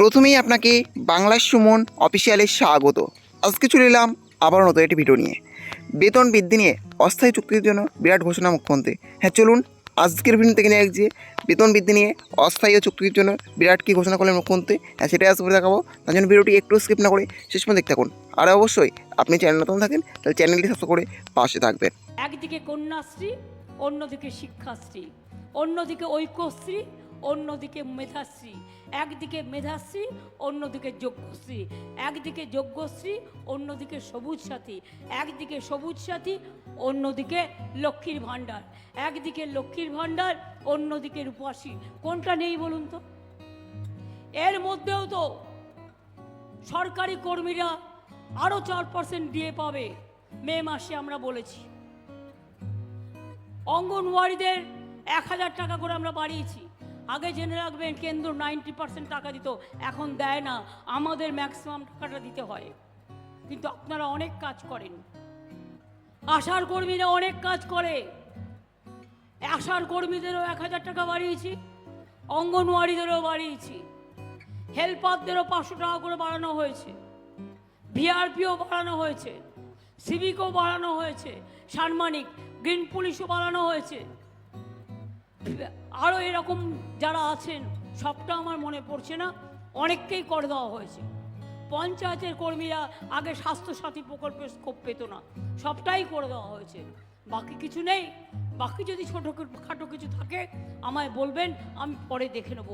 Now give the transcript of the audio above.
প্রথমেই আপনাকে বাংলা সুমন অফিসিয়ালে স্বাগত। আজকে চলে এলাম আবার নতুন একটি ভিডিও নিয়ে। বেতন বৃদ্ধি নিয়ে অস্থায়ী চুক্তির জন্য বিরাট ঘোষণা মুখ্যমন্ত্রী। হ্যাঁ, চলুন আজকের ভিডিও থেকে নিয়ে যে বেতন বৃদ্ধি নিয়ে অস্থায়ী চুক্তির জন্য বিরাট কী ঘোষণা করলেন মুখ্যমন্ত্রী, হ্যাঁ সেটাই আজ করে দেখাবো। তার জন্য ভিডিওটি একটু স্কিপ না করে শেষ পর্যন্ত দেখতে থাকুন। আর অবশ্যই আপনি চ্যানেল নতুন থাকেন তাহলে চ্যানেলটি সাবস্ক্রাইব করে পাশে থাকবেন। একদিকে কন্যাশ্রী, অন্যদিকে শিক্ষাশ্রী, অন্যদিকে ঐক্যশ্রী, অন্যদিকে মেধাশ্রী, একদিকে মেধাশ্রী, অন্যদিকে যোগ্যশ্রী, একদিকে যোগ্যশ্রী, অন্যদিকে সবুজ সাথী, একদিকে সবুজ সাথী, অন্যদিকে লক্ষ্মীর ভাণ্ডার, একদিকে লক্ষ্মীর ভাণ্ডার, অন্যদিকে রূপশ্রী। কোনটা নেই বলুন তো? এর মধ্যেও তো সরকারি কর্মীরা আরও 4% দিয়ে পাবে। মে মাসে আমরা বলেছি অঙ্গনওয়াড়িদের 1000 টাকা করে আমরা বাড়িয়েছি। আগে জেনে রাখবেন, কেন্দ্র 90% টাকা দিত, এখন দেয় না, আমাদের ম্যাক্সিমাম টাকাটা দিতে হয়। কিন্তু আপনারা অনেক কাজ করেন, আশার কর্মীরা অনেক কাজ করে, আশার কর্মীদেরও 1000 টাকা বাড়িয়েছি, অঙ্গনওয়াড়িদেরও বাড়িয়েছি, হেল্পারদেরও 500 টাকা করে বাড়ানো হয়েছে, ভিআরপিও বাড়ানো হয়েছে, সিভিকও বাড়ানো হয়েছে, সাম্মানিক গ্রিন পুলিশও বাড়ানো হয়েছে, আরও এরকম যারা আছেন সবটা আমার মনে পড়ছে না, অনেককেই করে দেওয়া হয়েছে। পঞ্চায়েতের কর্মীরা আগে স্বাস্থ্যসাথী প্রকল্পে স্কোপ পেত না, সবটাই করে দেওয়া হয়েছে। বাকি কিছু নেই, বাকি যদি ছোটোখাটো কিছু থাকে আমায় বলবেন, আমি পরে দেখে নেব।